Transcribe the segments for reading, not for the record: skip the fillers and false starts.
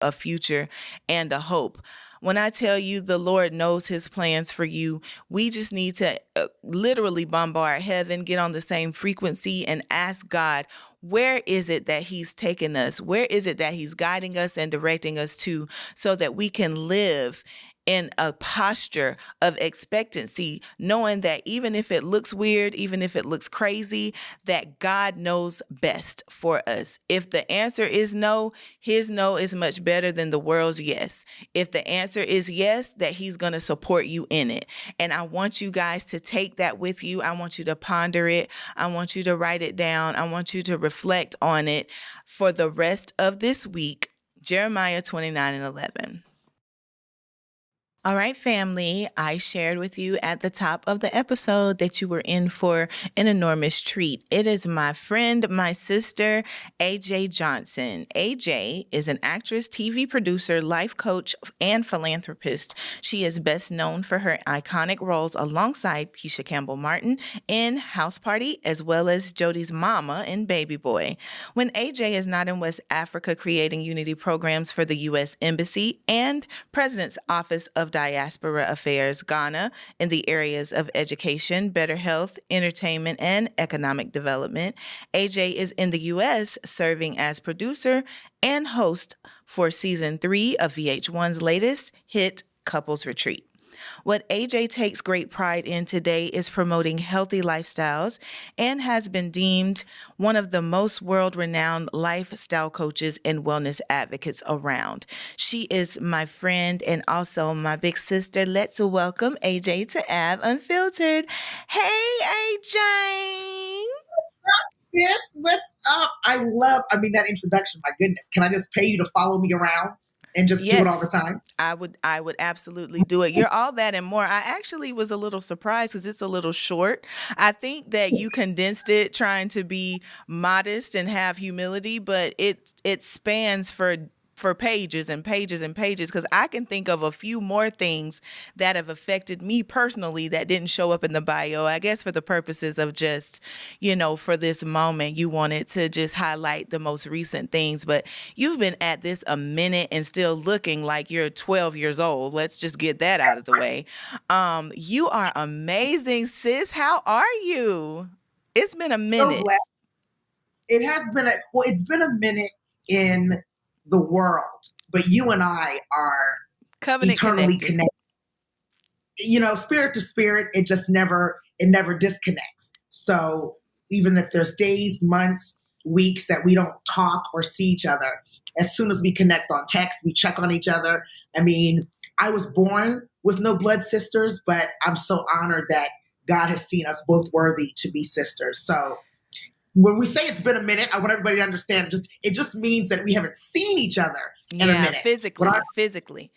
a future and a hope. When I tell you the Lord knows his plans for you, we just need to literally bombard heaven, get on the same frequency, and ask God, where is it that he's taking us? Where is it that he's guiding us and directing us to, so that we can live in a posture of expectancy, knowing that even if it looks weird, even if it looks crazy, that God knows best for us. If the answer is no, his no is much better than the world's yes. If the answer is yes, that he's going to support you in it. And I want you guys to take that with you. I want you to ponder it. I want you to write it down. I want you to reflect on it for the rest of this week. Jeremiah 29:11. All right, family, I shared with you at the top of the episode that you were in for an enormous treat. It is my friend, my sister, AJ Johnson. AJ is an actress, TV producer, life coach, and philanthropist. She is best known for her iconic roles alongside Keisha Campbell-Martin in House Party, as well as Jodie's mama in Baby Boy. When AJ is not in West Africa creating unity programs for the U.S. Embassy and President's Office of Diaspora Affairs, Ghana, in the areas of education, better health, entertainment, and economic development, AJ is in the U.S. serving as producer and host for season 3 of VH1's latest hit, Couples Retreat. What AJ takes great pride in today is promoting healthy lifestyles and has been deemed one of the most world-renowned lifestyle coaches and wellness advocates around. She is my friend and also my big sister. Let's welcome AJ to Av Unfiltered. Hey, AJ. Sis, what's up? I mean, that introduction, my goodness. Can I just pay you to follow me around and just do it all the time? I would absolutely do it. You're all that and more. I actually was a little surprised because it's a little short. I think that you condensed it trying to be modest and have humility, but it spans for pages and pages and pages, because I can think of a few more things that have affected me personally that didn't show up in the bio. I guess for the purposes of just, for this moment, you wanted to just highlight the most recent things, but you've been at this a minute and still looking like you're 12 years old. Let's just get that out of the way. You are amazing, sis. How are you? It's been a minute. So it has been it's been a minute in the world, but you and I are Covenant eternally connected. Spirit to spirit, it never disconnects. So even if there's days, months, weeks that we don't talk or see each other, as soon as we connect on text, we check on each other. I mean, I was born with no blood sisters, but I'm so honored that God has seen us both worthy to be sisters. So when we say it's been a minute, I want everybody to understand it just means that we haven't seen each other in a minute. Physically.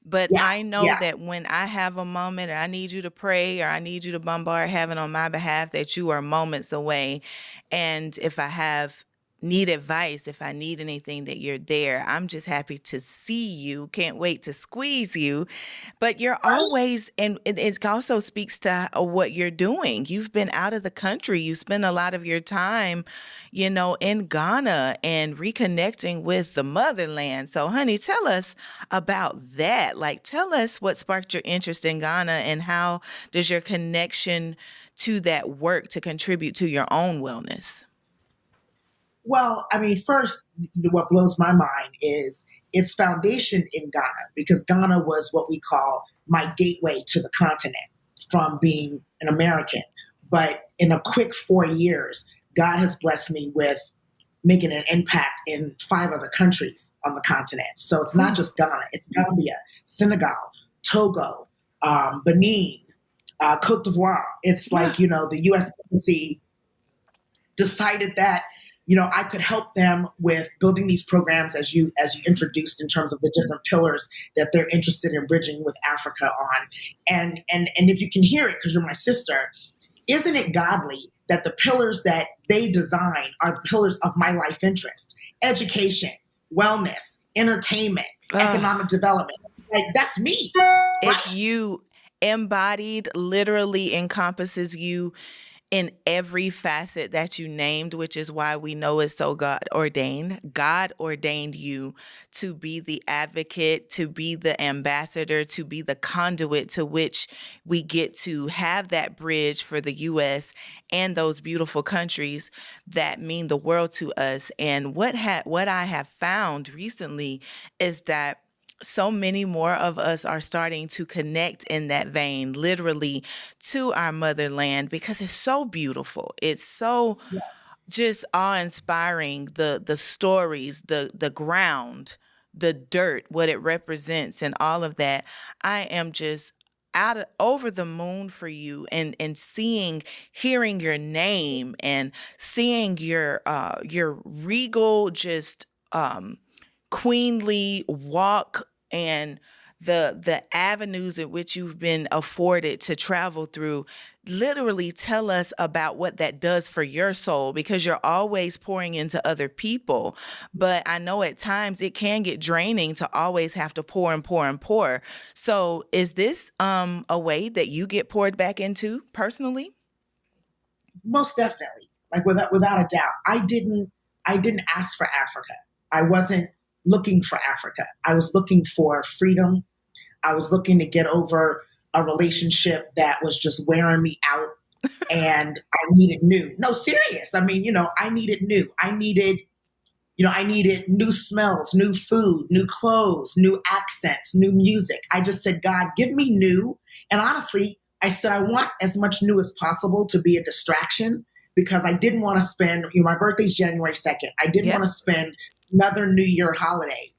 But I know that when I have a moment or I need you to pray or I need you to bombard heaven on my behalf, that you are moments away. And if I need advice, if I need anything, that you're there. I'm just happy to see you. Can't wait to squeeze you. But you're always, and it also speaks to what you're doing. You've been out of the country. You spend a lot of your time, in Ghana and reconnecting with the motherland. So, honey, tell us about that. Like, tell us what sparked your interest in Ghana and how does your connection to that work to contribute to your own wellness? Well, I mean, first, what blows my mind is its foundation in Ghana, because Ghana was what we call my gateway to the continent from being an American. But in a quick 4 years, God has blessed me with making an impact in 5 other countries on the continent. So it's not just Ghana, it's Gambia, Senegal, Togo, Benin, Cote d'Ivoire. It's like, the U.S. Embassy decided that I could help them with building these programs as you introduced in terms of the different pillars that they're interested in bridging with Africa on. And if you can hear it, because you're my sister, isn't it godly that the pillars that they design are the pillars of my life interest? Education, wellness, entertainment, economic development. Like, that's me. It's you embodied, literally encompasses you. in every facet that you named, which is why we know it's so God ordained. God ordained you to be the advocate, to be the ambassador, to be the conduit to which we get to have that bridge for the U.S. and those beautiful countries that mean the world to us. And what I have found recently is that so many more of us are starting to connect in that vein, literally to our motherland, because it's so beautiful. It's so just awe-inspiring, the stories, the ground, the dirt, what it represents, and all of that. I am just out of over the moon for you, and seeing, hearing your name, and seeing your regal, just queenly walk, and the avenues in which you've been afforded to travel through. Literally tell us about what that does for your soul, because you're always pouring into other people. But I know at times it can get draining to always have to pour and pour and pour. So is this a way that you get poured back into personally? Most definitely. Like without a doubt. I didn't ask for Africa. I wasn't looking for Africa. I was looking for freedom. I was looking to get over a relationship that was just wearing me out, and I needed new. No, serious. I mean, I needed new. I needed new smells, new food, new clothes, new accents, new music. I just said, God, give me new. And honestly, I said, I want as much new as possible to be a distraction, because I didn't want to spend, my birthday's January 2nd. I didn't want Yep. to spend another New Year holiday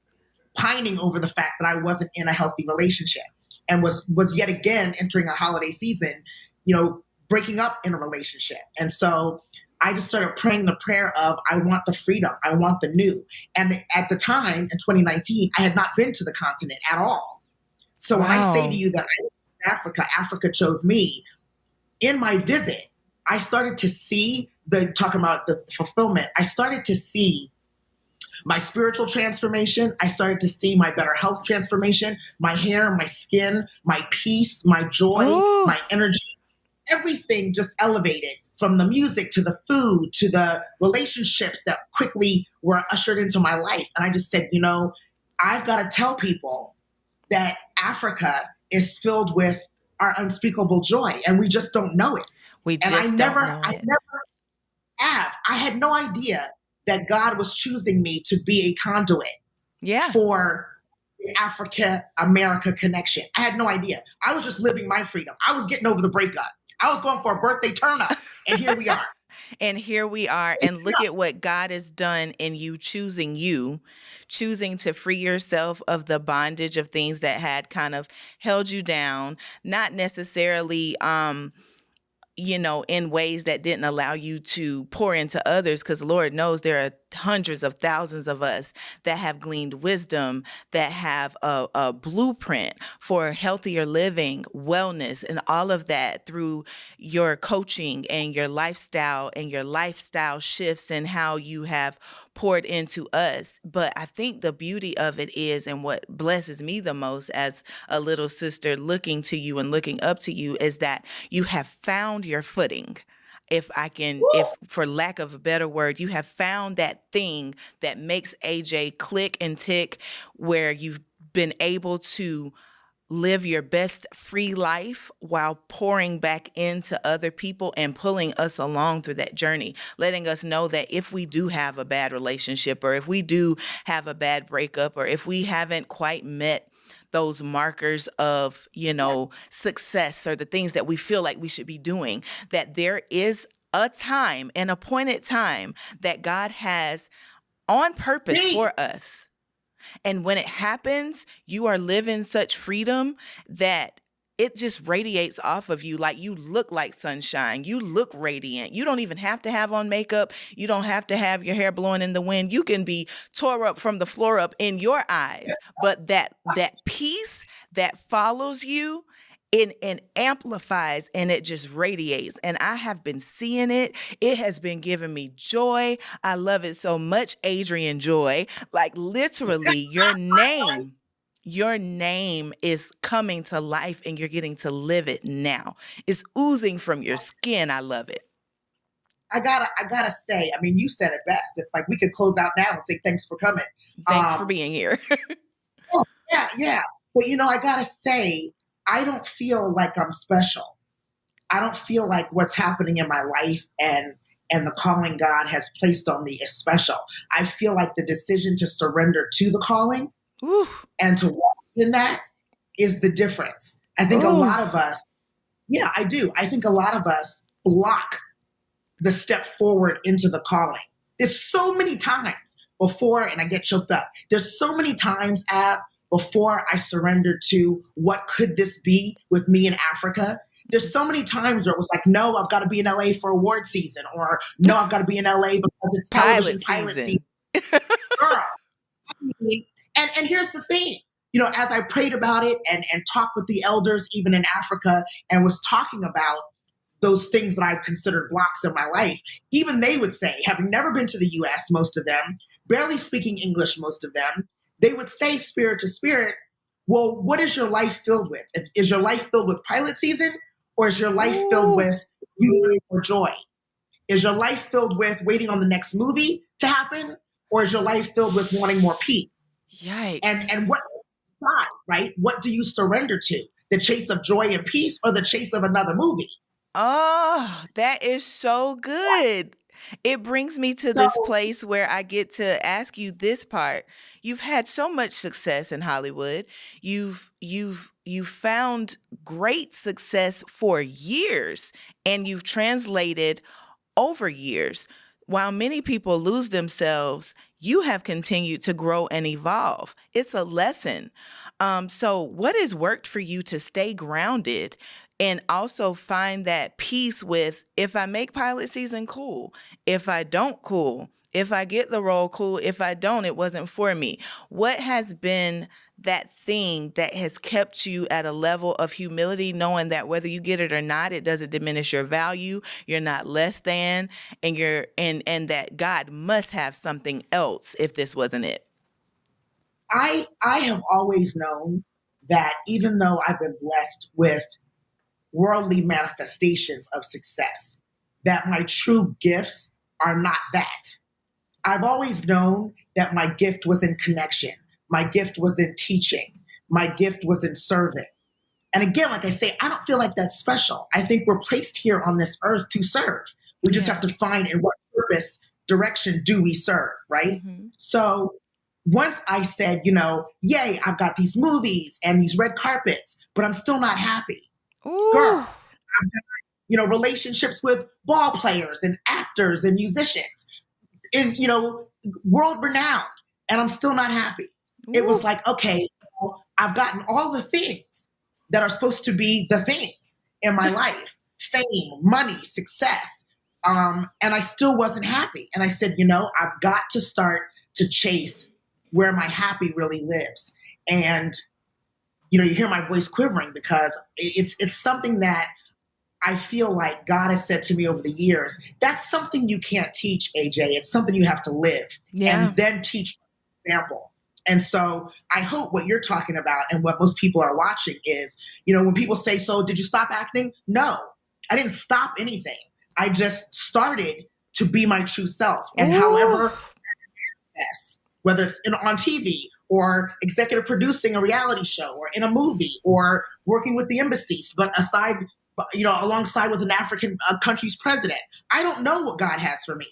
pining over the fact that I wasn't in a healthy relationship, and was yet again entering a holiday season, breaking up in a relationship. And so I just started praying the prayer of, I want the freedom, I want the new. And at the time in 2019, I had not been to the continent at all. So when I say to Wow. you that I was in Africa chose me. In my visit, I started to see talking about the fulfillment. I started to see my spiritual transformation. I started to see my better health transformation, my hair, my skin, my peace, my joy, Oh, my energy. Everything just elevated, from the music to the food to the relationships that quickly were ushered into my life. And I just said, I've got to tell people that Africa is filled with our unspeakable joy, and we just don't know it. we And just don't know I it. never have. I had no idea that God was choosing me to be a conduit Yeah. for the Africa America connection. I had no idea. I was just living my freedom. I was getting over the breakup. I was going for a birthday turn up, and here we are. And here we are. And look at what God has done in you, choosing to free yourself of the bondage of things that had kind of held you down, not necessarily in ways that didn't allow you to pour into others, because Lord knows there are hundreds of thousands of us that have gleaned wisdom, that have a blueprint for healthier living, wellness, and all of that through your coaching and your lifestyle shifts, and how you have poured into us. But I think the beauty of it is, and what blesses me the most as a little sister looking to you and looking up to you, is that you have found your footing. If for lack of a better word, you have found that thing that makes AJ click and tick, where you've been able to live your best free life while pouring back into other people and pulling us along through that journey, letting us know that if we do have a bad relationship, or if we do have a bad breakup, or if we haven't quite met those markers of, success, or the things that we feel like we should be doing, that there is a time, an appointed time that God has on purpose Me, for us. And when it happens, you are living such freedom that it just radiates off of you. Like, you look like sunshine. You look radiant. You don't even have to have on makeup. You don't have to have your hair blowing in the wind. You can be tore up from the floor up in your eyes. But that peace that follows you, it amplifies, and it just radiates. And I have been seeing it. It has been giving me joy. I love it so much, Adrian Joy. Like, literally, your name is coming to life, and you're getting to live it now. It's oozing from your skin. I love it. I gotta say, I mean, you said it best. It's like we could close out now and say thanks for coming. Thanks for Um, being here. oh, yeah, yeah. But I gotta say, I don't feel like I'm special. I don't feel like what's happening in my life and the calling God has placed on me is special. I feel like the decision to surrender to the calling Ooh, and to walk in that is the difference. I think a ooh, lot of us, yeah, I do. I think a lot of us block the step forward into the calling. There's so many times before, and I get choked up. There's so many times, before I surrendered to what could this be with me in Africa. There's so many times where it was like, no, I've got to be in LA for award season, or no, I've got to be in LA because it's television pilot pilot season. season. Girl, and here's the thing. As I prayed about it and talked with the elders, even in Africa, and was talking about those things that I considered blocks in my life, even they would say, having never been to the US, most of them, barely speaking English, most of them, they would say, spirit to spirit, well, what is your life filled with? Is your life filled with pilot season, or is your life filled Ooh, with you for joy? Is your life filled with waiting on the next movie to happen, or is your life filled with wanting more peace? And yikes. and what God, right? What do you surrender to? The chase of joy and peace, or the chase of another movie? Oh, that is so good. It brings me to So this place where I get to ask you this part. You've had so much success in Hollywood. You've found great success for years, and you've translated over years. While many people lose themselves, you have continued to grow and evolve. It's a lesson. So, what has worked for you to stay grounded and also find that peace with, if I make pilot season, cool. If I don't, cool. If I get the role, cool. If I don't, it wasn't for me. What has been that thing that has kept you at a level of humility, knowing that whether you get it or not, it doesn't diminish your value, you're not less than, and and that God must have something else if this wasn't it? I have always known that even though I've been blessed with worldly manifestations of success, that my true gifts are not that. I've always known that my gift was in connection. My gift was in teaching. My gift was in serving. And again, like I say, I don't feel like that's special. I think we're placed here on this earth to serve. We just have Yeah. to find in what purpose, direction do we serve, right? Hmm. So once I said, yay, I've got these movies and these red carpets, but I'm still not happy. Girl, Ooh. I've got, relationships with ball players and actors and musicians and, world renowned, and I'm still not happy. It was Ooh. like, okay, I've gotten all the things that are supposed to be the things in my life: fame, money, success. And I still wasn't happy. And I said, I've got to start to chase where my happy really lives. And, you hear my voice quivering because it's something that I feel like God has said to me over the years. That's something you can't teach, AJ. It's something you have to live Yeah. and then teach by example. And so I hope what you're talking about and what most people are watching is, when people say, so did you stop acting? No, I didn't stop anything. I just started to be my true self. And Ooh. however, yes, whether it's on TV or executive producing a reality show or in a movie or working with the embassies, but alongside with an African country's president. I don't know what God has for me.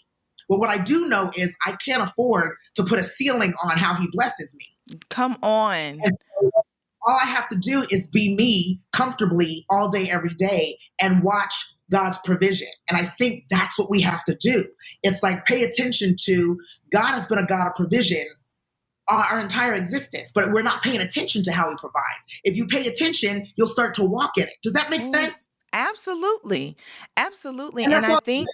But what I do know is I can't afford to put a ceiling on how he blesses me. Come on. And so all I have to do is be me comfortably all day, every day, and watch God's provision. And I think that's what we have to do. It's like pay attention to God has been a God of provision our entire existence, but we're not paying attention to how he provides. If you pay attention, you'll start to walk in it. Does that make Ooh. sense? Absolutely. Absolutely. And And that's I all. think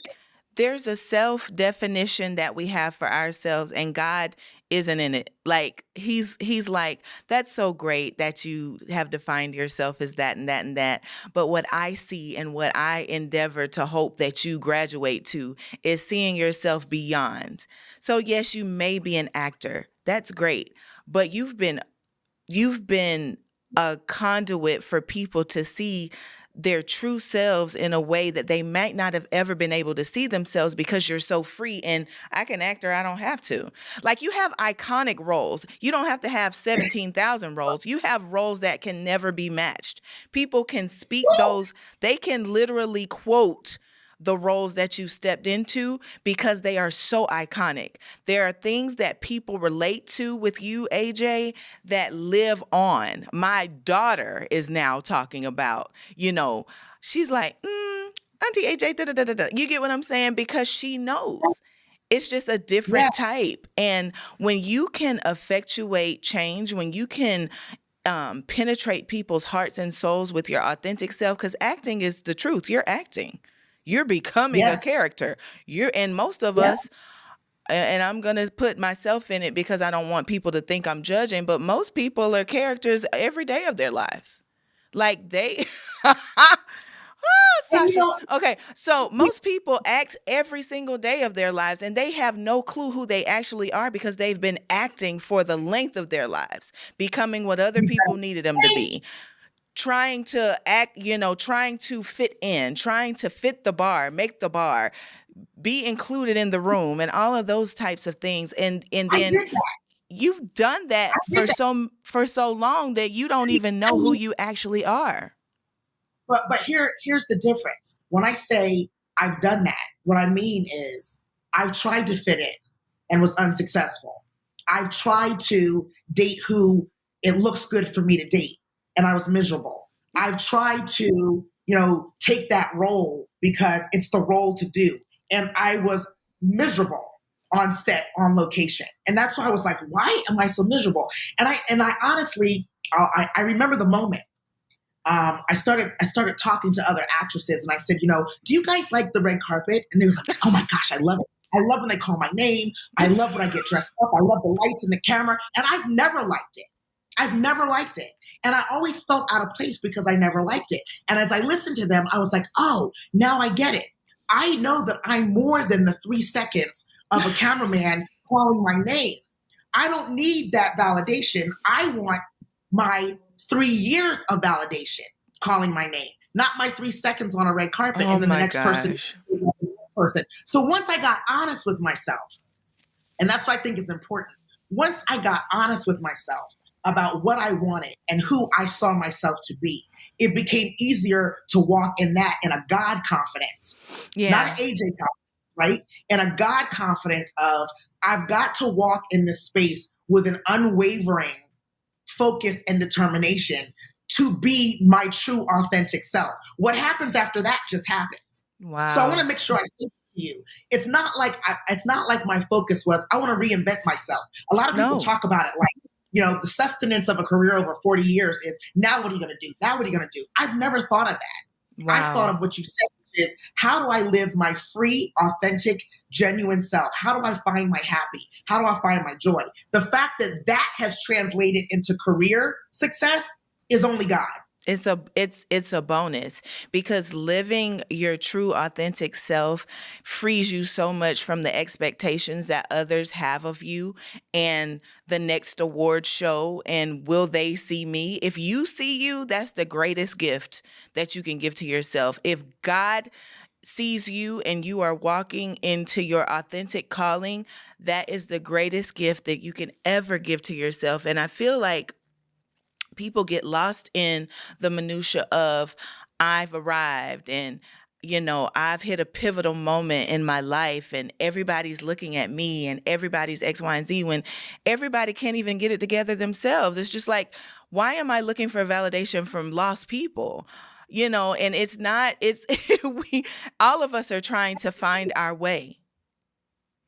there's a self definition that we have for ourselves, and God isn't in it. Like he's like, that's so great that you have defined yourself as that and that and that. But what I see and what I endeavor to hope that you graduate to is seeing yourself beyond. So yes, you may be an actor. That's great. But you've been a conduit for people to see their true selves in a way that they might not have ever been able to see themselves because you're so free and I can act or I don't have to. Like you have iconic roles. You don't have to have 17,000 roles. You have roles that can never be matched. People can speak those, they can literally quote the roles that you stepped into because they are so iconic. There are things that people relate to with you, AJ, that live on. My daughter is now talking about, she's like, Auntie AJ, da da da da da. You get what I'm saying? Because she knows. It's just a Yeah. different type. And when you can effectuate change, when you can penetrate people's hearts and souls with your authentic self, because acting is the truth. You're acting. You're becoming a Yes. character. And most of Yeah. us, and I'm going to put myself in it because I don't want people to think I'm judging, but most people are characters every day of their lives. Like they, And Sasha. Okay, so most people act every single day of their lives and they have no clue who they actually are because they've been acting for the length of their lives, becoming what other people needed them to be, trying to act, trying to fit in, trying to fit the bar, make the bar, be included in the room, and all of those types of things. And I then did that. you've done that I did that. for so long that you don't even I know who mean, you actually are. but here's the difference. When I say I've done that, what I mean is I've tried to fit in and was unsuccessful. I've tried to date who it looks good for me to date, and I was miserable. I've tried to, take that role because it's the role to do, and I was miserable on set, on location, and that's why I was like, why am I so miserable? And I honestly, I remember the moment. I started talking to other actresses, and I said, do you guys like the red carpet? And they were like, oh my gosh, I love it. I love when they call my name. I love when I get dressed up. I love the lights and the camera. And I've never liked it. I've never liked it. And I always felt out of place because I never liked it. And as I listened to them, I was like, oh, now I get it. I know that I'm more than the 3 seconds of a cameraman calling my name. I don't need that validation. I want my 3 years of validation calling my name, not my 3 seconds on a red carpet Oh and then the my next gosh. person. So once I got honest with myself, and that's what I think is important. Once I got honest with myself about what I wanted and who I saw myself to be, it became easier to walk in that in a God confidence, not Yeah. an AJ confidence, right? And a God confidence of I've got to walk in this space with an unwavering focus and determination to be my true authentic self. What happens after that just happens. So I want Wow. to make sure I say to you, it's not like my focus was I want to reinvent myself. A lot of people No. talk about it like, the sustenance of a career over 40 years is now what are you going to do? Now what are you going to do? I've never thought of that. I've thought Wow. of what you said, which is how do I live my free, authentic, genuine self? How do I find my happy? How do I find my joy? The fact that that has translated into career success is only God. It's a bonus because living your true authentic self frees you so much from the expectations that others have of you and the next award show and will they see me? If you see you, that's the greatest gift that you can give to yourself. If God sees you and you are walking into your authentic calling, that is the greatest gift that you can ever give to yourself. And I feel like people get lost in the minutia of I've arrived and I've hit a pivotal moment in my life and everybody's looking at me and everybody's X, Y, and Z when everybody can't even get it together themselves. It's just like, why am I looking for validation from lost people? And it's we all of us are trying to find our way.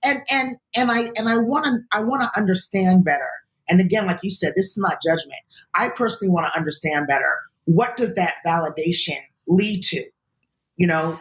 And I want to understand better. And again, like you said, this is not judgment. I personally want to understand better. What does that validation lead to?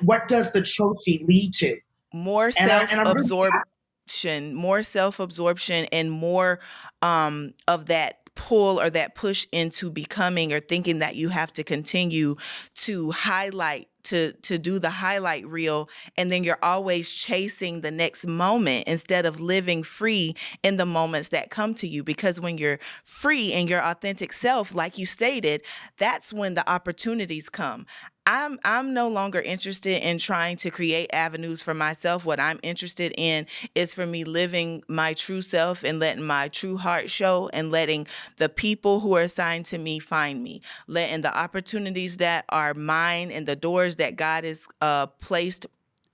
What does the trophy lead to? More And I'm really self absorption, and more of that pull or that push into becoming or thinking that you have to continue to highlight to do the highlight reel, and then you're always chasing the next moment instead of living free in the moments that come to you, because when you're free in your authentic self, like you stated, that's when the opportunities come. I'm no longer interested in trying to create avenues for myself. What I'm interested in is for me living my true self and letting my true heart show, and letting the people who are assigned to me find me, letting the opportunities that are mine and the doors that God has placed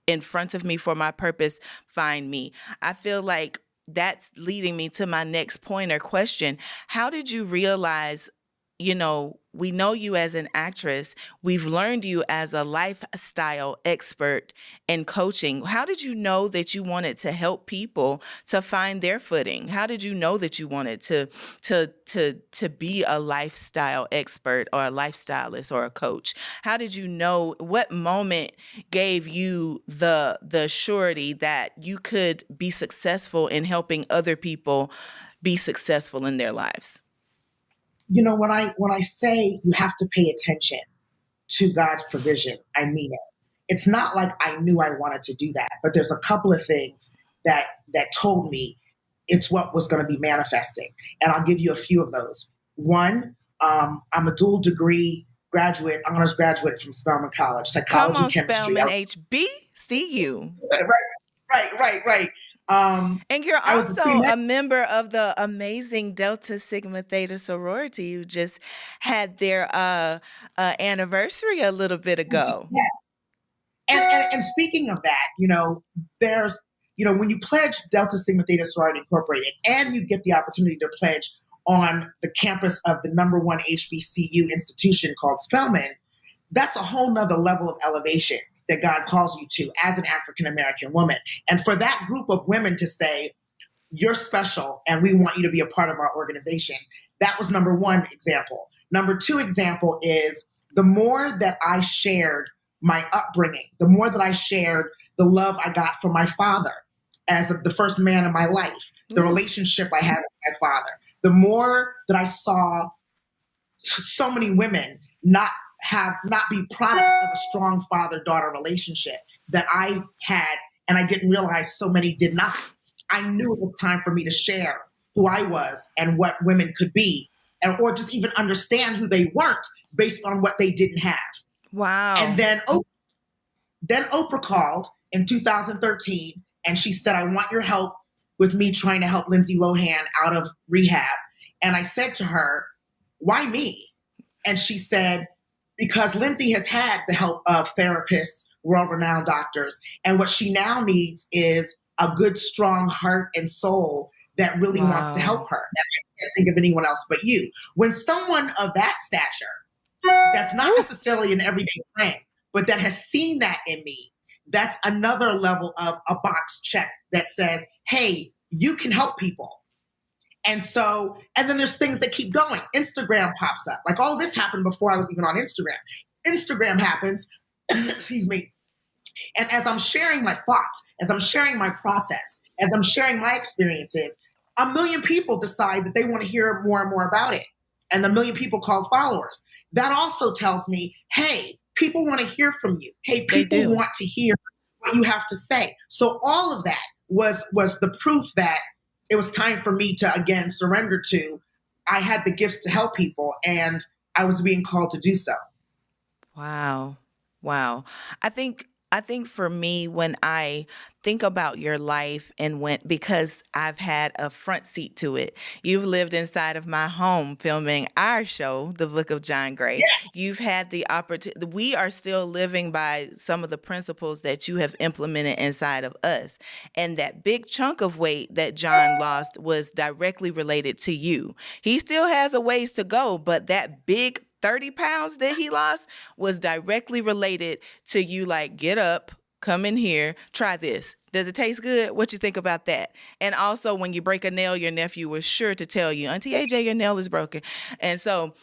in front of me for my purpose find me. I feel like that's leading me to my next point or question. How did you realize, we know you as an actress. We've learned you as a lifestyle expert in coaching. How did you know that you wanted to help people to find their footing? How did you know that you wanted to be a lifestyle expert or a lifestylist or a coach? How did you know, what moment gave you the surety that you could be successful in helping other people be successful in their lives? When I say you have to pay attention to God's provision, I mean it. It's not like I knew I wanted to do that, but there's a couple of things that told me it's what was going to be manifesting, and I'll give you a few of those. One, I'm a dual degree graduate, honors graduate from Spelman College, Come psychology, on, chemistry. Spellman HBCU. Right. And you're I was a pre also med. a member of the amazing Delta Sigma Theta sorority who just had their anniversary a little bit ago. Yes. And speaking of that, there's, when you pledge Delta Sigma Theta Sorority Incorporated, and you get the opportunity to pledge on the campus of the number one HBCU institution called Spelman, that's a whole nother level of elevation that God calls you to as an African American woman. And for that group of women to say, you're special and we want you to be a part of our organization, that was number one example. Number two example is the more that I shared my upbringing, the more that I shared the love I got from my father as the first man in my life, the relationship I had with my father, the more that I saw so many women not be products of a strong father-daughter relationship that I had, and I didn't realize so many did not. I knew it was time for me to share who I was and what women could be, or just even understand who they weren't based on what they didn't have. Wow. And then Oprah called in 2013, and she said, I want your help with me trying to help Lindsay Lohan out of rehab. And I said to her, why me? And she said, because Lindsay has had the help of therapists, world-renowned doctors, and what she now needs is a good, strong heart and soul that really wants to help her. And I can't think of anyone else but you. When someone of that stature, that's not necessarily an everyday friend, but that has seen that in me, that's another level of a box check that says, hey, you can help people. And then there's things that keep going. Instagram pops up. Like, all this happened before I was even on Instagram. Instagram happens, excuse me. And as I'm sharing my thoughts, as I'm sharing my process, as I'm sharing my experiences, a million people decide that they want to hear more and more about it. And the million people called followers. That also tells me, hey, people want to hear from you. Hey, people want to hear what you have to say. So all of that was the proof that it was time for me to, again, surrender to. I had the gifts to help people, and I was being called to do so. Wow. I think for me, when I think about your life because I've had a front seat to it. You've lived inside of my home filming our show, The Book of John Gray. Yes. You've had the opportunity. We are still living by some of the principles that you have implemented inside of us. And that big chunk of weight that John lost was directly related to you. He still has a ways to go, but that big 30 pounds that he lost was directly related to you. Like, get up, come in here, try this. Does it taste good? What you think about that? And also, when you break a nail, your nephew was sure to tell you, Auntie AJ, your nail is broken. And so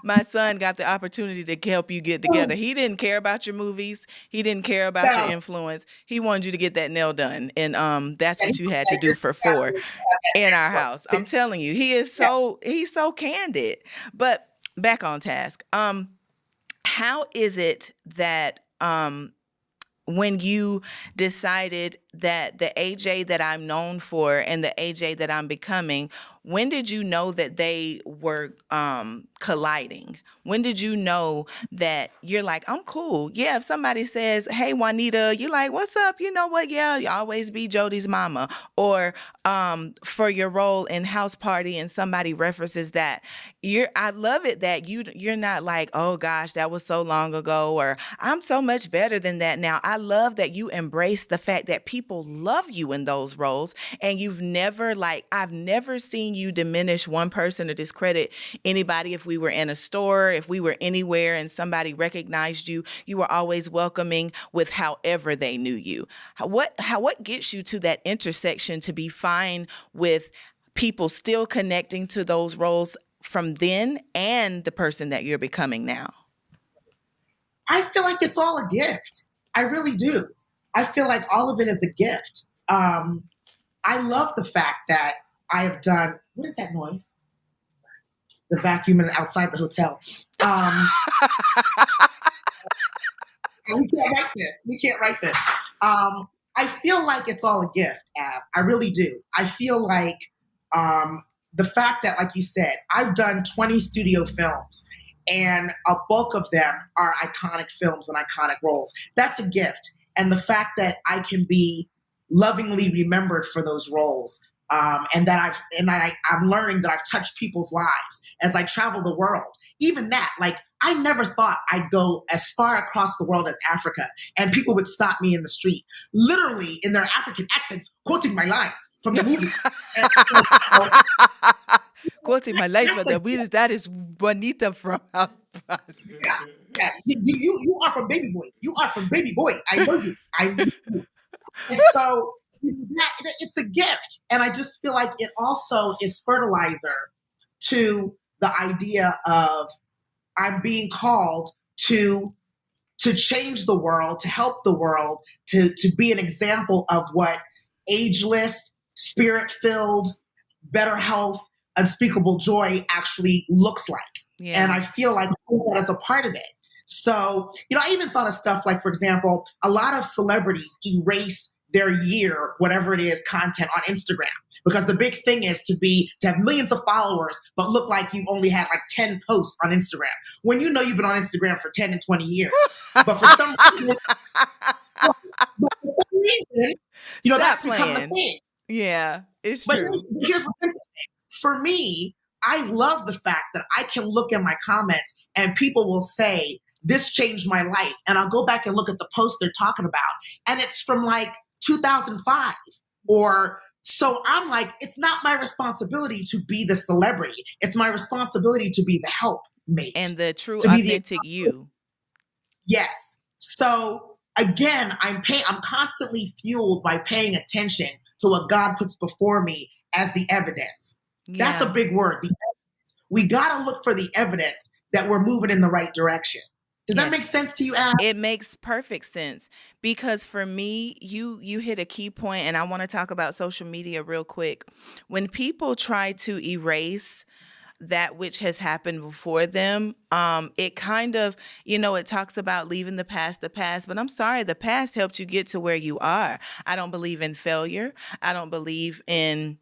my son got the opportunity to help you get together. He didn't care about your movies. He didn't care about your influence. He wanted you to get that nail done. And that's what you had to do for $4 in our house. I'm telling you, he's so candid. But back on task. How is it that when you decided that the AJ that I'm known for and the AJ that I'm becoming, when did you know that they were colliding? When did you know that you're like, I'm cool? Yeah, if somebody says, hey, Juanita, you're like, what's up? You know what? Yeah, you always be Jody's mama. Or for your role in House Party and somebody references that, I love it that you're not like, oh gosh, that was so long ago, or I'm so much better than that now. I love that you embrace the fact that people love you in those roles, and you've never I've never seen you diminish one person or discredit anybody. If we were in a store, if we were anywhere and somebody recognized you, you were always welcoming with however they knew you. What gets you to that intersection to be fine with people still connecting to those roles from then and the person that you're becoming now? I feel like it's all a gift. I really do. I feel like all of it is a gift. I love the fact that I have done, what is that noise? The vacuum outside the hotel. We can't write this. We can't write this. I feel like it's all a gift, Ab. I really do. I feel like the fact that, like you said, I've done 20 studio films and a bulk of them are iconic films and iconic roles. That's a gift. And the fact that I can be lovingly remembered for those roles, and that I'm learning that I've touched people's lives as I travel the world. Even that, like, I never thought I'd go as far across the world as Africa, and people would stop me in the street, literally in their African accents, quoting my lines from the movie. And, Quoting my lines, but that's a, that is Juanita from House Party. yeah, yeah. You are from Baby Boy. You are from Baby Boy. I know you. I know you. And so it's a gift. And I just feel like it also is fertilizer to the idea of I'm being called to change the world, to help the world, to be an example of what ageless, spirit-filled, better health, unspeakable joy actually looks like. Yeah. And I feel like that is a part of it. So, I even thought of stuff like, for example, a lot of celebrities erase their year, whatever it is, content on Instagram. Because the big thing is to have millions of followers, but look like you only had like 10 posts on Instagram. When you know you've been on Instagram for 10 and 20 years. But for some reason, Stop that's playing. become the thing. Yeah, it's But true. here's what's interesting. For me, I love the fact that I can look in my comments and people will say, this changed my life. And I'll go back and look at the post they're talking about. And it's from like 2005 or so. I'm like, it's not my responsibility to be the celebrity. It's my responsibility to be the helpmate. And the true to be authentic you. Yes. So again, I'm constantly fueled by paying attention to what God puts before me as the evidence. Yeah. That's a big word. The evidence. We got to look for the evidence that we're moving in the right direction. Does that make sense to you, Al? It makes perfect sense, because for me, you hit a key point, and I want to talk about social media real quick. When people try to erase that which has happened before them, it kind of, it talks about leaving the past, but I'm sorry, the past helped you get to where you are. I don't believe in failure. I don't believe in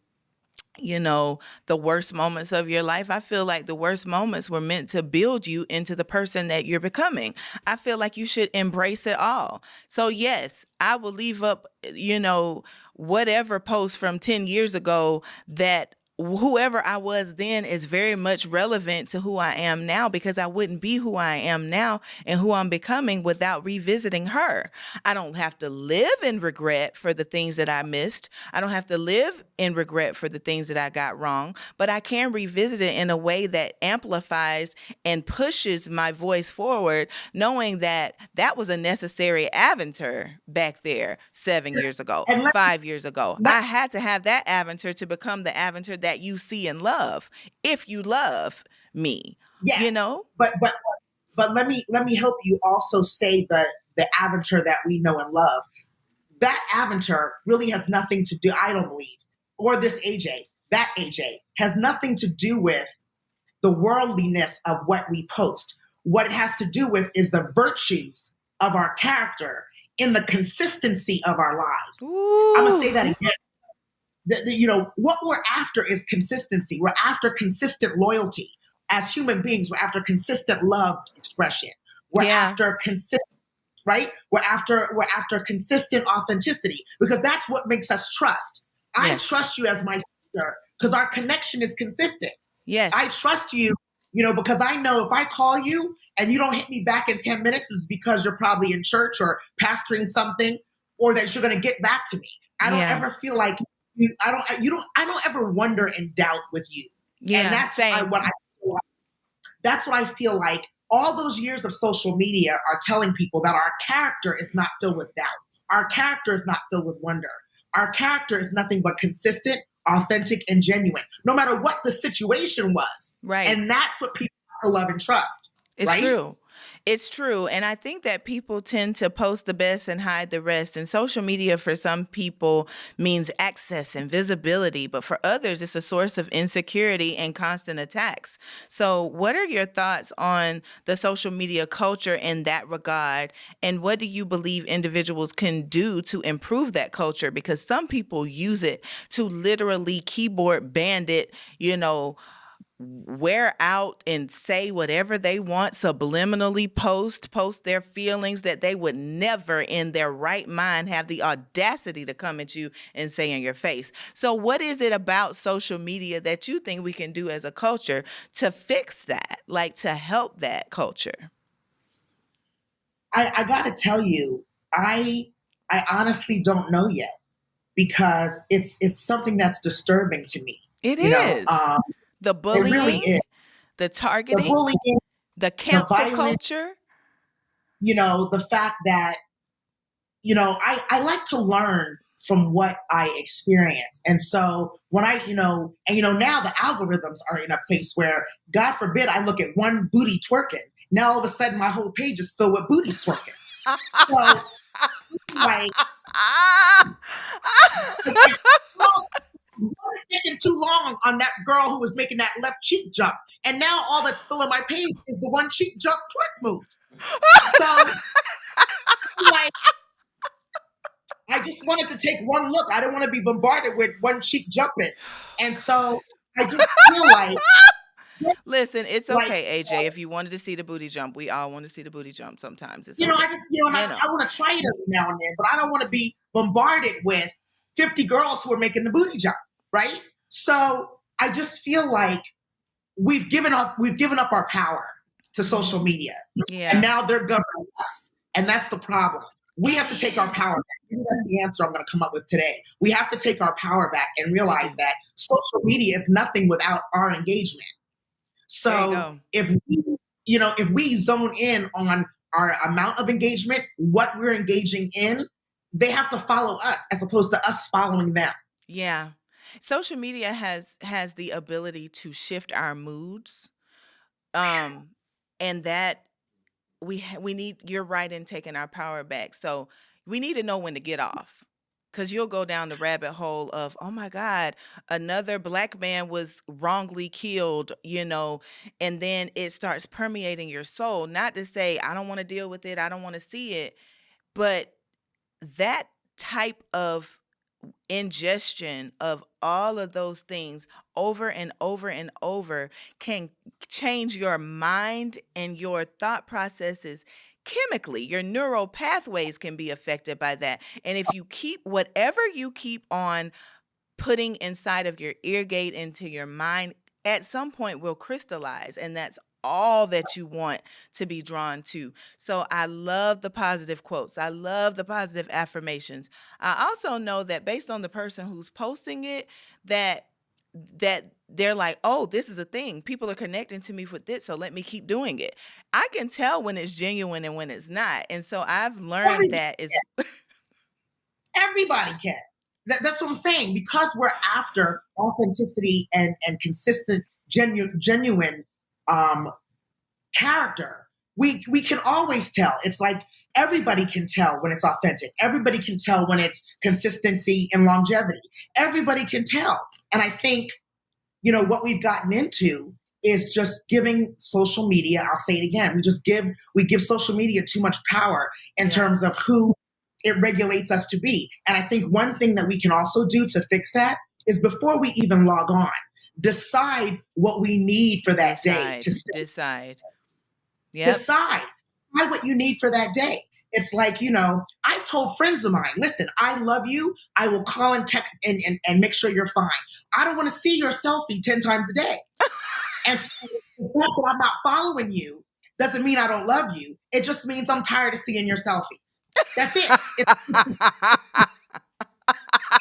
the worst moments of your life. I feel like the worst moments were meant to build you into the person that you're becoming. I feel like you should embrace it all. So yes, I will leave up, whatever post from 10 years ago that whoever I was then is very much relevant to who I am now, because I wouldn't be who I am now and who I'm becoming without revisiting her. I don't have to live in regret for the things that I missed. I don't have to live in regret for the things that I got wrong, but I can revisit it in a way that amplifies and pushes my voice forward, knowing that that was a necessary adventure back there 7 years ago, 5 years ago. I had to have that adventure to become the adventure that you see and love, if you love me. Yes. But let me help you also say the adventure that we know and love. That adventure really has nothing to do, I don't believe, or this AJ, that AJ has nothing to do with the worldliness of what we post. What it has to do with is the virtues of our character in the consistency of our lives. I'm gonna Ooh. say that again. What we're after is consistency. We're after consistent loyalty as human beings. We're after consistent love expression. We're Yeah. after consistent, right? We're after consistent authenticity, because that's what makes us trust. I Yes. trust you as my sister because our connection is consistent. I Yes. trust you, because I know if I call you and you don't hit me back in 10 minutes, it's because you're probably in church or pastoring something, or that you're going to get back to me. I don't Yeah. ever feel like I don't ever wonder and doubt with you. And Yeah. Same. that's what I feel like all those years of social media are telling people, that our character is not filled with doubt. Our character is not filled with wonder. Our character is nothing but consistent, authentic, and genuine, no matter what the situation was. Right. And that's what people have to love and trust, It's right? true. It's true. And I think that people tend to post the best and hide the rest. And social media for some people means access and visibility, but for others, it's a source of insecurity and constant attacks. So, what are your thoughts on the social media culture in that regard? And what do you believe individuals can do to improve that culture? Because some people use it to literally keyboard bandit, wear out and say whatever they want, subliminally post their feelings that they would never in their right mind have the audacity to come at you and say in your face. So what is it about social media that you think we can do as a culture to fix that, like to help that culture? I got to tell you, I honestly don't know yet, because it's something that's disturbing to me. It You know, is. The it really bullying, is. the The targeting, bullying, the the cancel violence, culture. the fact that, I like to learn from what I experience. And so when now the algorithms are in a place where, God forbid, I look at one booty twerking. Now all of a sudden my whole page is filled with booties twerking. So like, one second too long on that girl who was making that left cheek jump. And now all that's filling my page is the one cheek jump twerk move. So like, I just wanted to take one look. I didn't want to be bombarded with one cheek jumping. And so I just feel Listen, it's like, okay, AJ. If you wanted to see the booty jump, we all want to see the booty jump sometimes. It's I okay. just, and I want to try it every now and then, but I don't want to be bombarded with 50 girls who are making the booty jump, right? So I just feel like we've given up our power to social Mhm. media, and Yeah. now they're governing us, and that's the problem. We have to take our It power is. back. Maybe that's the answer I'm going to come up with today. We have to take our power back and We realize do. that social media is nothing without our engagement. There you So go. if we zone in on our amount of engagement, what we're engaging in, they have to follow us as opposed to us following them. Yeah. Social media has the ability to shift our moods. Um and that we need, you're right in taking our power back. So we need to know when to get off. Cuz you'll go down the rabbit hole of, "Oh my god, another black man was wrongly killed," and then it starts permeating your soul. Not to say I don't want to deal with it, I don't want to see it, but that type of ingestion of all of those things over and over and over can change your mind and your thought processes chemically. Your neural pathways can be affected by that. And if you keep whatever you keep on putting inside of your ear gate into your mind at some point will crystallize, and that's all that you want to be drawn to. So I love the positive quotes. I love the positive affirmations. I also know that based on the person who's posting it, that they're like, "Oh, this is a thing. People are connecting to me with this, so let me keep doing it." I can tell when it's genuine and when it's not. And so I've learned Everybody, that is everybody can. That's what I'm saying. Because we're after authenticity and consistent, genuine um, character, we can always tell. It's like everybody can tell when it's authentic. Everybody can tell when it's consistency and longevity. Everybody can tell. And I think what we've gotten into is just giving social media. I'll say it again. We give social media too much power in yeah. terms of who it regulates us to be. And I think one thing that we can also do to fix that is before we even log on, decide what we need for that day to stay. Decide. Yep. Decide what you need for that day. It's like, I've told friends of mine, listen, I love you. I will call and text and make sure you're fine. I don't want to see your selfie 10 times a day. And so the fact that I'm not following you doesn't mean I don't love you. It just means I'm tired of seeing your selfies. That's it.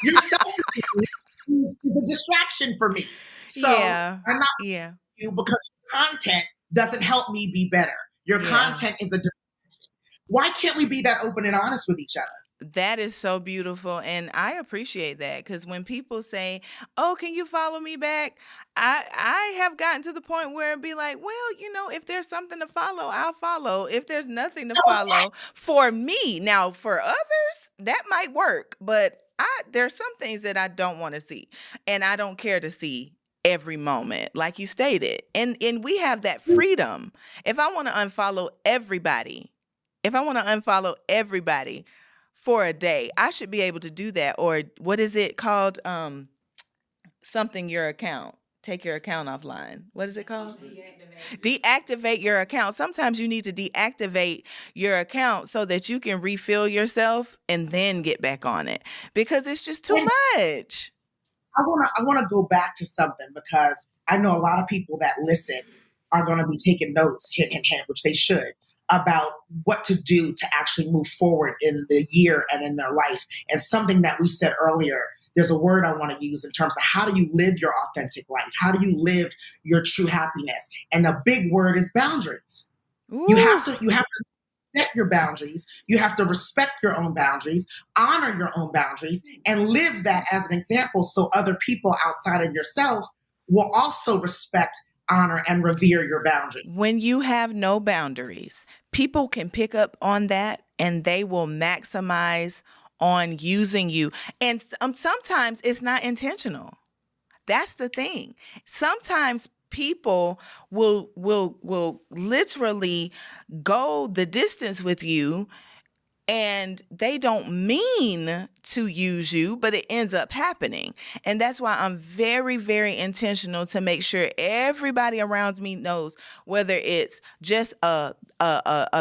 Your selfie is a distraction for me. So Yeah. I'm not Yeah. you because content doesn't help me be better. Your content is a distraction. Why can't we be that open and honest with each other? That is so beautiful. And I appreciate that, because when people say, oh, can you follow me back? I have gotten to the point where it'd be like, well, if there's something to follow, I'll follow. If there's nothing to follow for me. Now, for others, that might work. But there's some things that I don't want to see. And I don't care to see every moment, like you stated. And we have that freedom. If I want to unfollow everybody, for a day, I should be able to do that. Or what is it called? Something your account. Take your account offline. What is it called? Deactivate your account. Sometimes you need to deactivate your account so that you can refill yourself and then get back on it, because it's just too much. I want to go back to something, because I know a lot of people that listen are going to be taking notes, hint, which they should, about what to do to actually move forward in the year and in their life. And something that we said earlier, there's a word I want to use in terms of how do you live your authentic life? How do you live your true happiness? And the big word is boundaries. Ooh. You have to set your boundaries. You have to respect your own boundaries, honor your own boundaries, and live that as an example so other people outside of yourself will also respect, honor, and revere your boundaries. When you have no boundaries, people can pick up on that and they will maximize on using you. And sometimes it's not intentional. That's the thing. Sometimes people will literally go the distance with you, and they don't mean to use you, but it ends up happening. And that's why I'm very, very intentional to make sure everybody around me knows, whether it's just a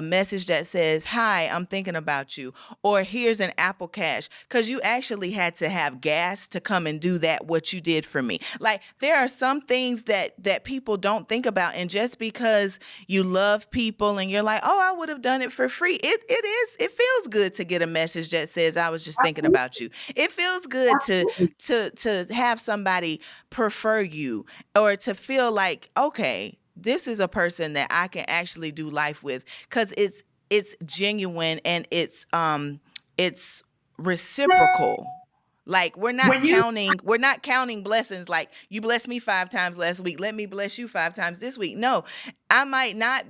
message that says, hi, I'm thinking about you, or here's an Apple Cash, because you actually had to have gas to come and do that, what you did for me. Like, there are some things that people don't think about. And just because you love people and you're like, oh, I would have done it for free. It feels good to get a message that says, I was just thinking about you. It feels good to have somebody prefer you, or to feel like, okay, this is a person that I can actually do life with, because it's genuine and it's reciprocal. Like, we're not counting blessings. Like, you blessed me 5 times last week, let me bless you 5 times this week. No, I might not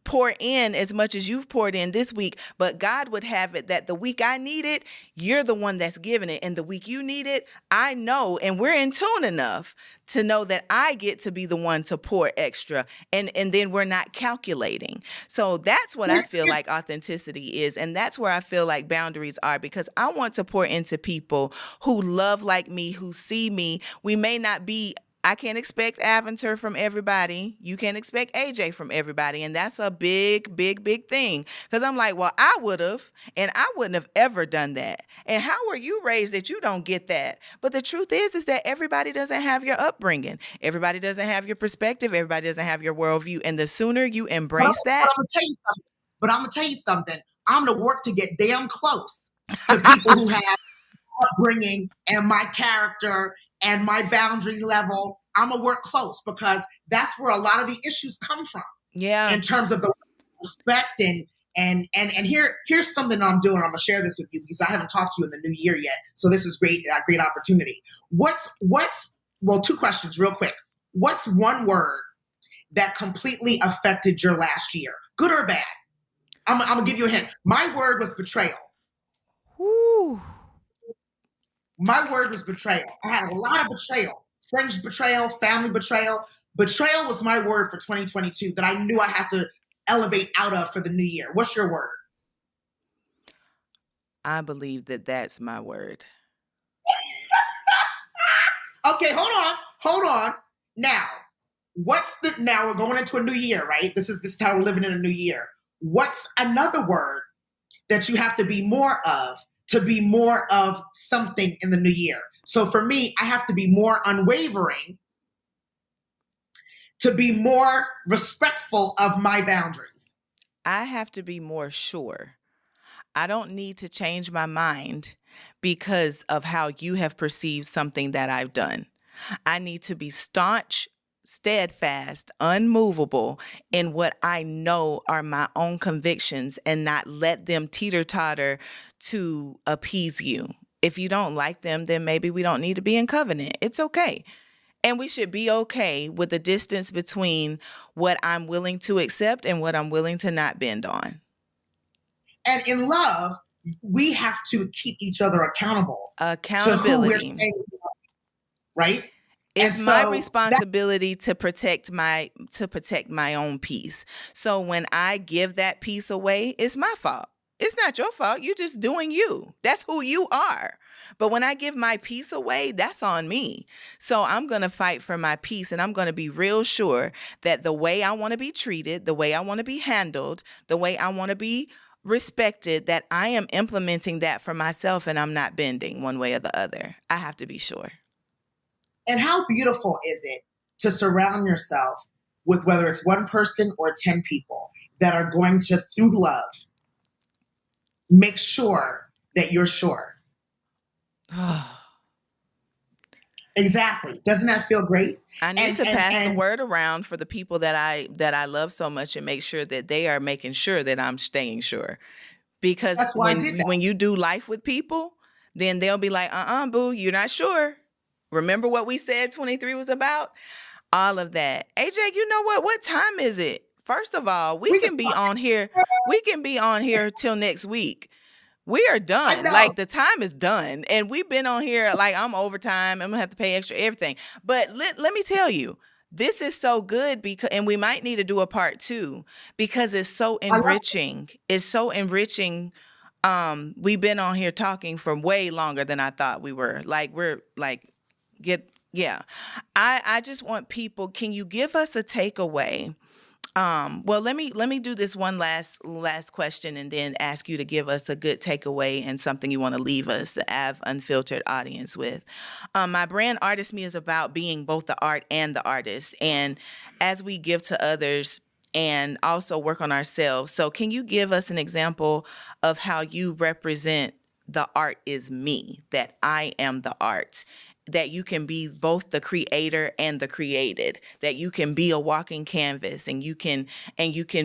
pour in as much as you've poured in this week, but God would have it that the week I need it, you're the one that's giving it. And the week you need it, I know, and we're in tune enough to know that I get to be the one to pour extra. And then we're not calculating. So that's what I feel like authenticity is. And that's where I feel like boundaries are, because I want to pour into people who love like me, who see me. We may not be, I can't expect Aventure from everybody. You can't expect AJ from everybody. And that's a big, big, big thing. Because I'm like, well, I would have, and I wouldn't have ever done that. And how were you raised that you don't get that? But the truth is that everybody doesn't have your upbringing. Everybody doesn't have your perspective. Everybody doesn't have your worldview. And the sooner you embrace that. But I'm going to tell you something. I'm going to work to get damn close to people who have upbringing and my character and my boundary level. I'm gonna work close, because that's where a lot of the issues come from. Yeah. In terms of the respect and here's something I'm doing. I'm gonna share this with you, because I haven't talked to you in the new year yet. So this is great opportunity. Well, 2 questions real quick. What's one word that completely affected your last year, good or bad? I'm gonna give you a hint. My word was betrayal. Ooh. My word was betrayal. I had a lot of betrayal. Friends betrayal, family betrayal. Betrayal was my word for 2022 that I knew I had to elevate out of for the new year. What's your word? I believe that that's my word. Okay, hold on. Now, now we're going into a new year, right? This is how we're living in a new year. What's another word that you have to be more of to be more of something in the new year? So for me, I have to be more unwavering, to be more respectful of my boundaries. I have to be more sure. I don't need to change my mind because of how you have perceived something that I've done. I need to be staunch, steadfast, unmovable in what I know are my own convictions and not let them teeter totter to appease you. If you don't like them, then maybe we don't need to be in covenant. It's okay. And we should be okay with the distance between what I'm willing to accept and what I'm willing to not bend on. And in love, we have to keep each other accountable to who we're Accountability. saying, right? And It's my so that responsibility to protect my own peace. So when I give that peace away, it's my fault. It's not your fault. You're just doing you. That's who you are. But when I give my peace away, that's on me. So I'm going to fight for my peace, and I'm going to be real sure that the way I want to be treated, the way I want to be handled, the way I want to be respected, that I am implementing that for myself and I'm not bending one way or the other. I have to be sure. And how beautiful is it to surround yourself with, whether it's one person or 10 people, that are going to, through love, make sure that you're sure. Exactly. Doesn't that feel great? I need And to and pass the and word around for the people that I love so much and make sure that they are making sure that I'm staying sure. Because that's why I did that. when you do life with people, then they'll be like, boo, you're not sure. Remember what we said 23 was about? All of that. AJ, you know what? What time is it? First of all, we We can can be talk. on here. We can be on here till next week. We are I done. know. Like the time is done. And we've been on here like I'm overtime. I'm gonna have to pay extra everything. But let me tell you, this is so good because and we might need to do a part two because it's so I love enriching. It's so enriching. We've been on here talking for way longer than I thought we were. Like we're like get yeah. I just want people, can you give us a takeaway? Well, let me do this one last question and then ask you to give us a good takeaway and something you want to leave us, the Av Unfiltered audience, with. My brand Artist Me is about being both the art and the artist. And as we give to others and also work on ourselves. So can you give us an example of how you represent the art is me, that I am the art, that you can be both the creator and the created, that you can be a walking canvas and you can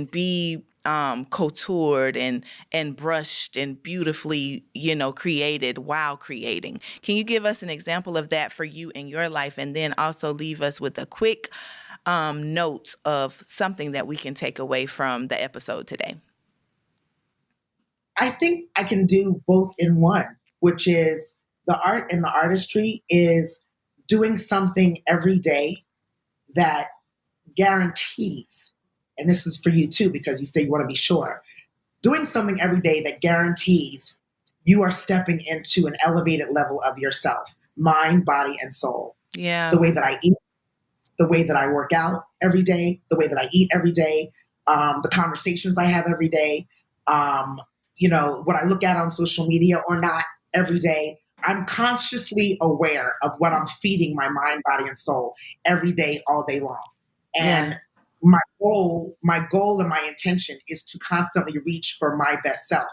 be coutoured and brushed and beautifully, created while creating. Can you give us an example of that for you in your life, and then also leave us with a quick note of something that we can take away from the episode today? I think I can do both in one, which is the art and the artistry is doing something every day that guarantees, and this is for you too, because you say you want to be sure, doing something every day that guarantees you are stepping into an elevated level of yourself, mind, body, and soul. Yeah. The way that I eat, the way that I work out every day, the way that I eat every day, the conversations I have every day, what I look at on social media or not every day. I'm consciously aware of what I'm feeding my mind, body, and soul every day, all day long. Yeah. And my goal and my intention is to constantly reach for my best self.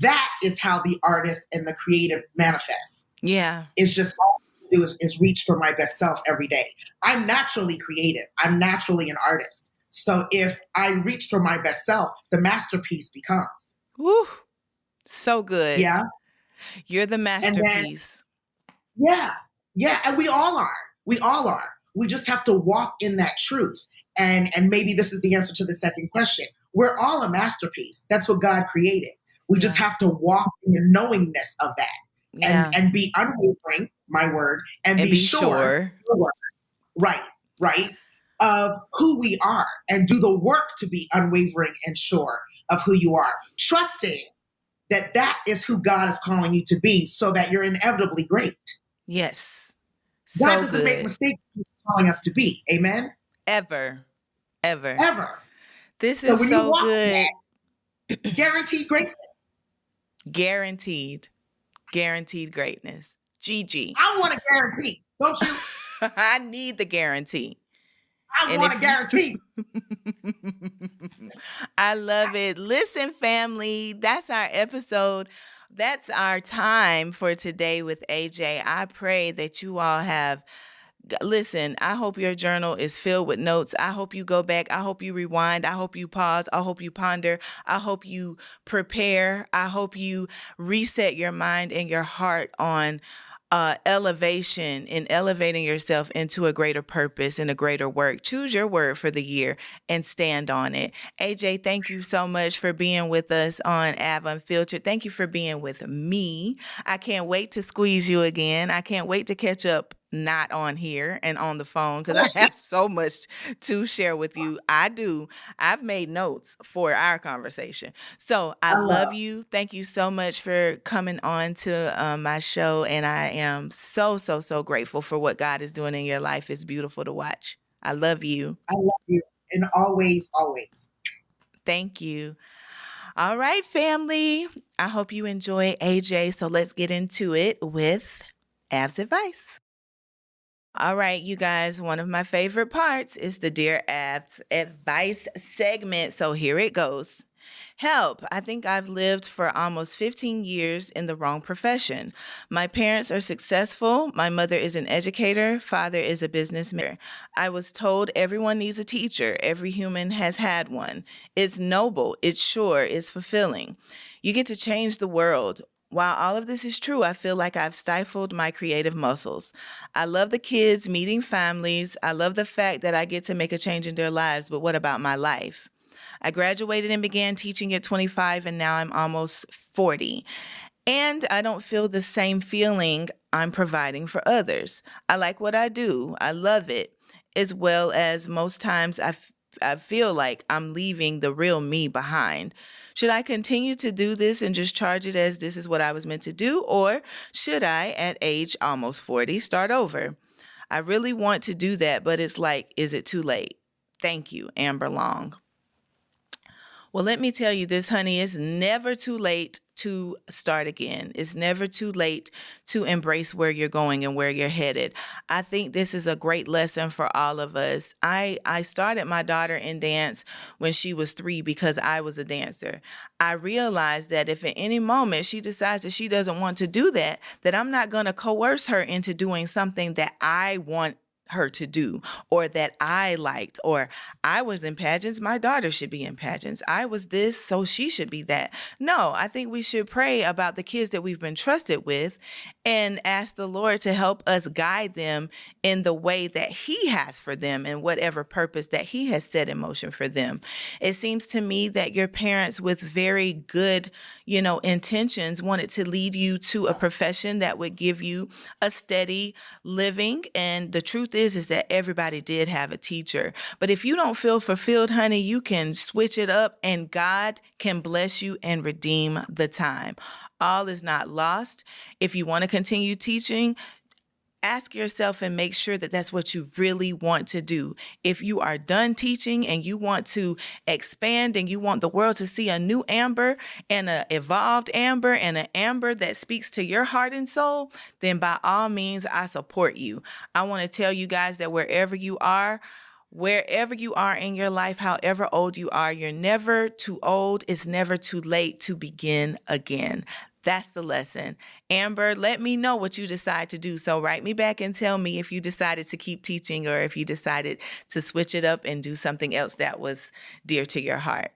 That is how the artist and the creative manifests. Yeah. It's just all I do is reach for my best self every day. I'm naturally creative. I'm naturally an artist. So if I reach for my best self, the masterpiece becomes. Woo. So good. Yeah. You're the And then, masterpiece. yeah, yeah. And we all are. We all are. We just have to walk in that truth. And maybe this is the answer to the second question. We're all a masterpiece. That's what God created. We just Yeah. have to walk in the knowingness of that Yeah. and be unwavering, my word, and And be be sure, sure. your word, right, right, of who we are and do the work to be unwavering and sure of who you are. Trusting that is who God is calling you to be, so that you're inevitably great. Yes. God So doesn't make good. mistakes He's calling us to be. Amen? Ever. Ever. Ever. This So is when you so walk in good. that, guaranteed greatness. Guaranteed. Guaranteed greatness. Gigi. I want a guarantee. Don't you? I need the guarantee. I And want a if you guarantee. I love it. Listen, family, that's our episode. That's our time for today with AJ. I pray that you all have listen, I hope your journal is filled with notes. I hope you go back. I hope you rewind. I hope you pause. I hope you ponder. I hope you prepare. I hope you reset your mind and your heart on elevation and elevating yourself into a greater purpose and a greater work. Choose your word for the year and stand on it. AJ, thank you so much for being with us on Av Unfiltered. Thank you for being with me. I can't wait to squeeze you again. I can't wait to catch up not on here and on the phone because I have so much to share with you. I do. I've made notes for our conversation. So I I love love. you. Thank you so much for coming on to my show. And I am so, so, so grateful for what God is doing in your life. It's beautiful to watch. I love you. I love you. And always, always. Thank you. All right, family. I hope you enjoy AJ. So let's get into it with Av's advice. All right, you guys, one of my favorite parts is the Dear Abs advice segment. So here it goes. Help. I think I've lived for almost 15 years in the wrong profession. My parents are successful. My mother is an educator. Father is a businessman. I was told everyone needs a teacher. Every human has had one. It's noble. It's sure. It's fulfilling. You get to change the world. While all of this is true, I feel like I've stifled my creative muscles. I love the kids, meeting families. I love the fact that I get to make a change in their lives, but what about my life? I graduated and began teaching at 25, and now I'm almost 40. And I don't feel the same feeling I'm providing for others. I like what I do, I love it, as well as most times I feel like I'm leaving the real me behind. Should I continue to do this and just charge it as this is what I was meant to do? Or should I, at age almost 40, start over? I really want to do that, but it's like, is it too late? Thank you, Amber Long. Well, let me tell you this, honey, it's never too late to start again. It's never too late to embrace where you're going and where you're headed. I think this is a great lesson for all of us. I started my daughter in dance when she was 3 because I was a dancer. I realized that if at any moment she decides that she doesn't want to do that, that I'm not going to coerce her into doing something that I want her to do or that I liked, or I was in pageants, my daughter should be in pageants. I was this, so she should be that. No, I think we should pray about the kids that we've been trusted with and ask the Lord to help us guide them in the way that He has for them and whatever purpose that He has set in motion for them. It seems to me that your parents with very good, intentions wanted to lead you to a profession that would give you a steady living. And the truth is that everybody did have a teacher. But if you don't feel fulfilled, honey, you can switch it up and God can bless you and redeem the time. All is not lost. If you want to continue teaching, ask yourself and make sure that that's what you really want to do. If you are done teaching and you want to expand and you want the world to see a new Amber and an evolved Amber and an Amber that speaks to your heart and soul, then by all means, I support you. I want to tell you guys that wherever you are in your life, however old you are, you're never too old. It's never too late to begin again. That's the lesson. Amber, let me know what you decide to do. So write me back and tell me if you decided to keep teaching or if you decided to switch it up and do something else that was dear to your heart.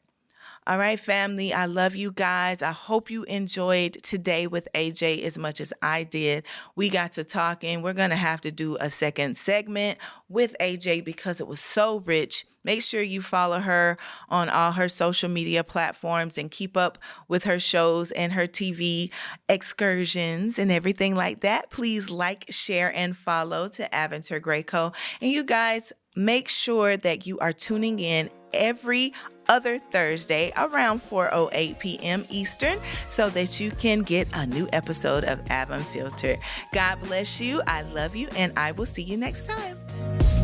All right, family, I love you guys. I hope you enjoyed today with AJ as much as I did. We got to talking. We're going to have to do a second segment with AJ because it was so rich. Make sure you follow her on all her social media platforms and keep up with her shows and her TV excursions and everything like that. Please like, share, and follow to Aventure Greco. And you guys, make sure that you are tuning in every other Thursday around 4:08 p.m. Eastern so that you can get a new episode of Ab Unfiltered. God bless you. I love you, and I will see you next time.